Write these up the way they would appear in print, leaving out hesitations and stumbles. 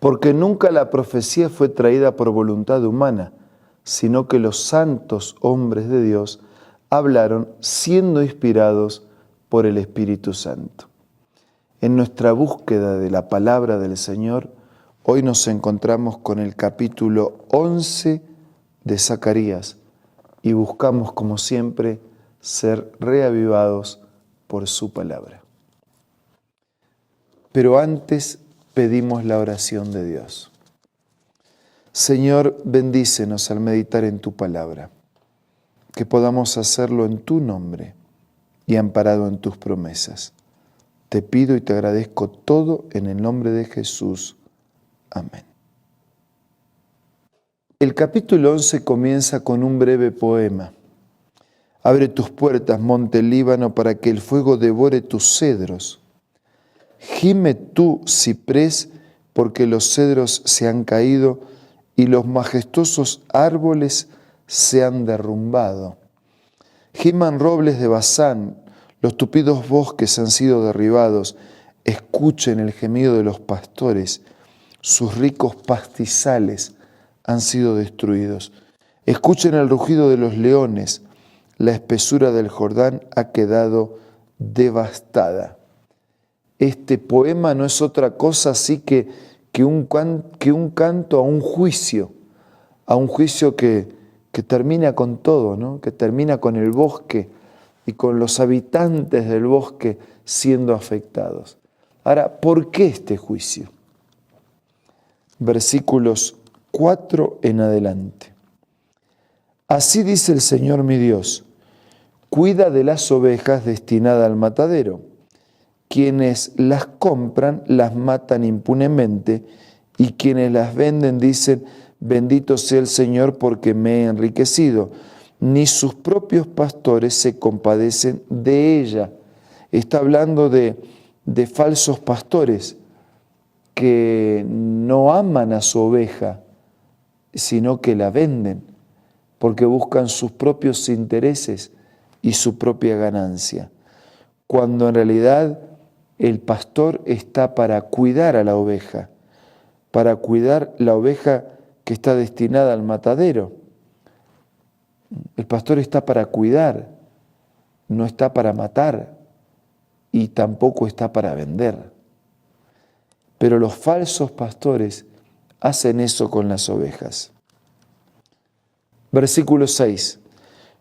Porque nunca la profecía fue traída por voluntad humana, sino que los santos hombres de Dios hablaron siendo inspirados por el Espíritu Santo. En nuestra búsqueda de la palabra del Señor, hoy nos encontramos con el capítulo 11 de Zacarías y buscamos, como siempre, ser reavivados por su palabra. Pero antes pedimos la oración de Dios. Señor, bendícenos al meditar en tu palabra, que podamos hacerlo en tu nombre y amparado en tus promesas. Te pido y te agradezco todo en el nombre de Jesús. Amén. El capítulo 11 comienza con un breve poema. Abre tus puertas, monte Líbano, para que el fuego devore tus cedros. Gime tú, ciprés, porque los cedros se han caído y los majestuosos árboles se han derrumbado. Giman robles de Basán, los tupidos bosques han sido derribados. Escuchen el gemido de los pastores, sus ricos pastizales han sido destruidos. Escuchen el rugido de los leones, la espesura del Jordán ha quedado devastada. Este poema no es otra cosa así que un canto a un juicio que termina con todo, ¿no? Que termina con el bosque y con los habitantes del bosque siendo afectados. Ahora, ¿por qué este juicio? Versículos 4 en adelante. Así dice el Señor mi Dios, cuida de las ovejas destinadas al matadero. Quienes las compran las matan impunemente y quienes las venden dicen, bendito sea el Señor porque me he enriquecido. Ni sus propios pastores se compadecen de ella. Está hablando de falsos pastores que no aman a su oveja, sino que la venden porque buscan sus propios intereses y su propia ganancia. Cuando en realidad el pastor está para cuidar a la oveja, para cuidar la oveja que está destinada al matadero. El pastor está para cuidar, no está para matar y tampoco está para vender. Pero los falsos pastores hacen eso con las ovejas. Versículo 6.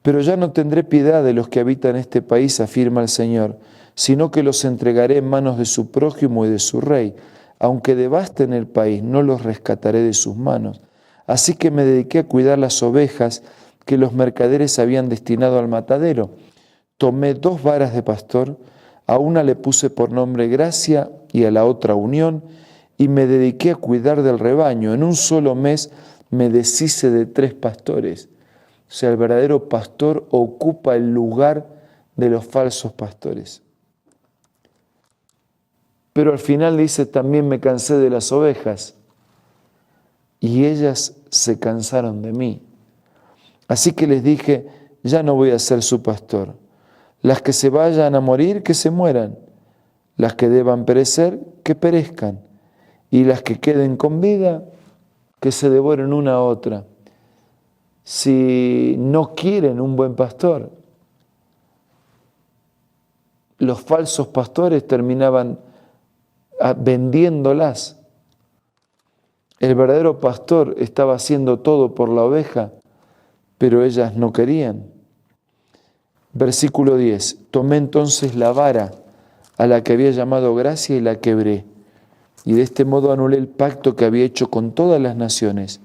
Pero ya no tendré piedad de los que habitan este país, afirma el Señor, sino que los entregaré en manos de su prójimo y de su rey. Aunque devasten el país, no los rescataré de sus manos. Así que me dediqué a cuidar las ovejas que los mercaderes habían destinado al matadero. Tomé 2 varas de pastor, a una le puse por nombre Gracia y a la otra Unión, y me dediqué a cuidar del rebaño. En un solo mes me deshice de 3 pastores. O sea, el verdadero pastor ocupa el lugar de los falsos pastores. Pero al final dice, también me cansé de las ovejas y ellas se cansaron de mí. Así que les dije, ya no voy a ser su pastor. Las que se vayan a morir, que se mueran. Las que deban perecer, que perezcan. Y las que queden con vida, que se devoren una a otra. Si no quieren un buen pastor, los falsos pastores terminaban vendiéndolas. El verdadero pastor estaba haciendo todo por la oveja, pero ellas no querían. Versículo 10. Tomé entonces la vara a la que había llamado Gracia y la quebré, y de este modo anulé el pacto que había hecho con todas las naciones.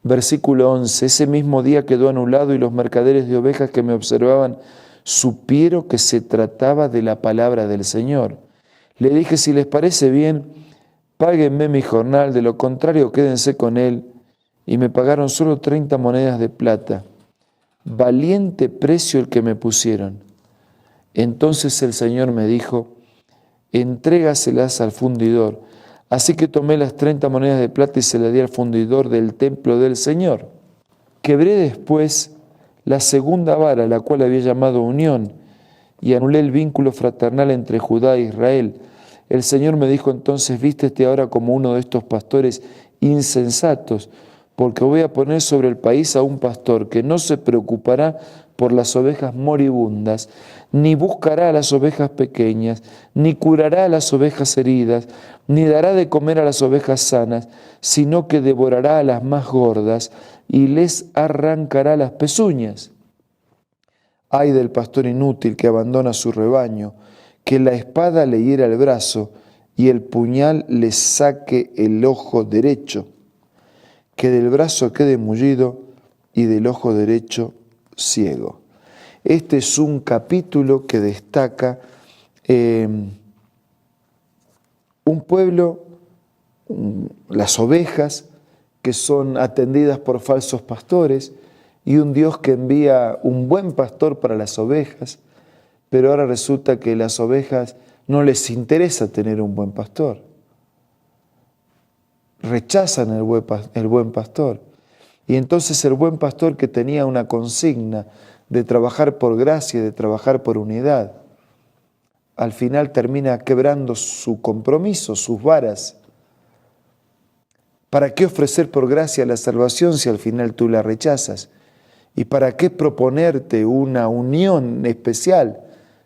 Versículo 11. Ese mismo día quedó anulado y los mercaderes de ovejas que me observaban supieron que se trataba de la palabra del Señor. Le dije, si les parece bien, páguenme mi jornal, de lo contrario quédense con él. Y me pagaron solo 30 monedas de plata. Valiente precio el que me pusieron. Entonces el Señor me dijo, entrégaselas al fundidor. Así que tomé las 30 monedas de plata y se las di al fundidor del templo del Señor. Quebré después la segunda vara, la cual había llamado Unión, y anulé el vínculo fraternal entre Judá e Israel. El Señor me dijo entonces, vístete ahora como uno de estos pastores insensatos, porque voy a poner sobre el país a un pastor que no se preocupará por las ovejas moribundas, ni buscará a las ovejas pequeñas, ni curará a las ovejas heridas, ni dará de comer a las ovejas sanas, sino que devorará a las más gordas y les arrancará las pezuñas. Ay del pastor inútil que abandona su rebaño, que la espada le hiera el brazo y el puñal le saque el ojo derecho, que del brazo quede mullido y del ojo derecho ciego. Este es un capítulo que destaca un pueblo, las ovejas que son atendidas por falsos pastores y un Dios que envía un buen pastor para las ovejas, pero ahora resulta que las ovejas no les interesa tener un buen pastor. Rechazan el buen pastor. Y entonces el buen pastor, que tenía una consigna de trabajar por gracia, de trabajar por unidad, al final termina quebrando su compromiso, sus varas. ¿Para qué ofrecer por gracia la salvación si al final tú la rechazas? ¿Y para qué proponerte una unión especial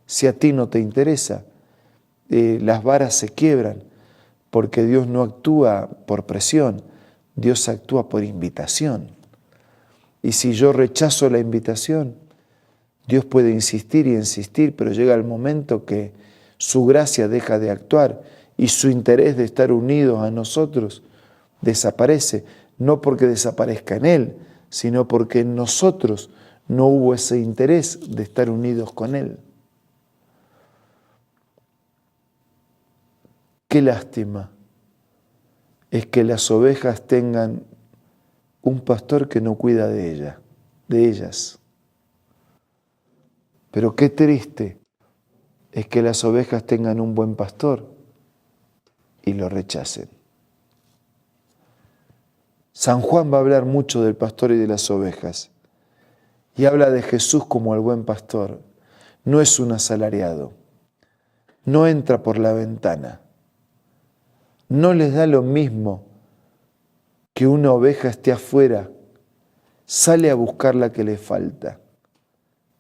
si a ti no te interesa? Las varas se quiebran porque Dios no actúa por presión, Dios actúa por invitación. Y si yo rechazo la invitación, Dios puede insistir y insistir, pero llega el momento que su gracia deja de actuar y su interés de estar unidos a nosotros desaparece, no porque desaparezca en Él, sino porque en nosotros no hubo ese interés de estar unidos con Él. Qué lástima es que las ovejas tengan un pastor que no cuida de ellas. Pero qué triste es que las ovejas tengan un buen pastor y lo rechacen. San Juan va a hablar mucho del pastor y de las ovejas y habla de Jesús como el buen pastor. No es un asalariado, no entra por la ventana, no les da lo mismo que una oveja esté afuera, sale a buscar la que le falta.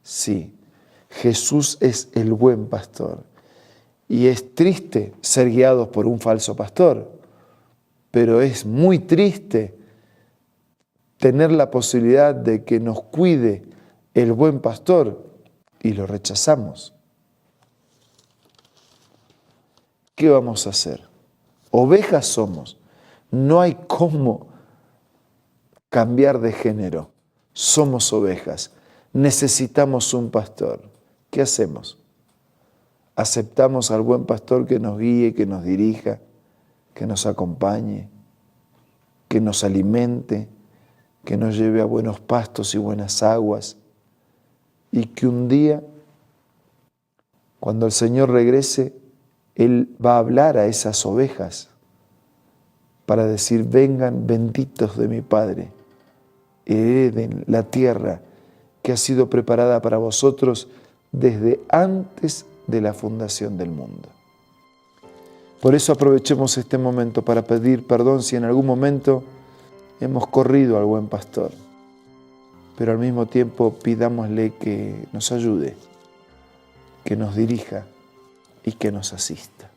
Sí, Jesús es el buen pastor y es triste ser guiados por un falso pastor, pero es muy triste tener la posibilidad de que nos cuide el buen pastor y lo rechazamos. ¿Qué vamos a hacer? Ovejas somos. No hay cómo cambiar de género. Somos ovejas. Necesitamos un pastor. ¿Qué hacemos? Aceptamos al buen pastor que nos guíe, que nos dirija, que nos acompañe, que nos alimente, que nos lleve a buenos pastos y buenas aguas, y que un día, cuando el Señor regrese, Él va a hablar a esas ovejas para decir: vengan benditos de mi Padre, hereden la tierra que ha sido preparada para vosotros desde antes de la fundación del mundo. Por eso aprovechemos este momento para pedir perdón si en algún momento hemos corrido al buen pastor, pero al mismo tiempo pidámosle que nos ayude, que nos dirija y que nos asista.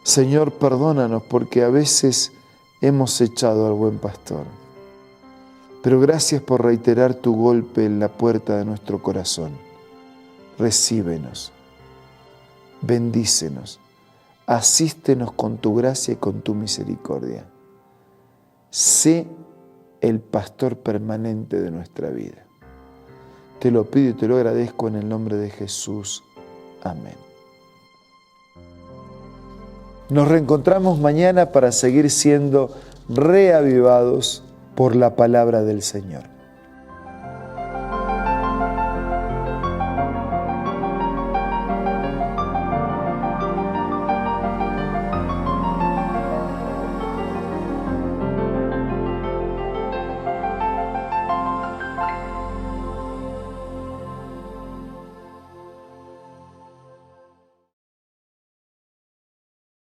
Señor, perdónanos porque a veces hemos echado al buen pastor. Pero gracias por reiterar tu golpe en la puerta de nuestro corazón. Recíbenos, bendícenos, asístenos con tu gracia y con tu misericordia. Sé el pastor permanente de nuestra vida. Te lo pido y te lo agradezco en el nombre de Jesús. Amén. Nos reencontramos mañana para seguir siendo reavivados por la palabra del Señor.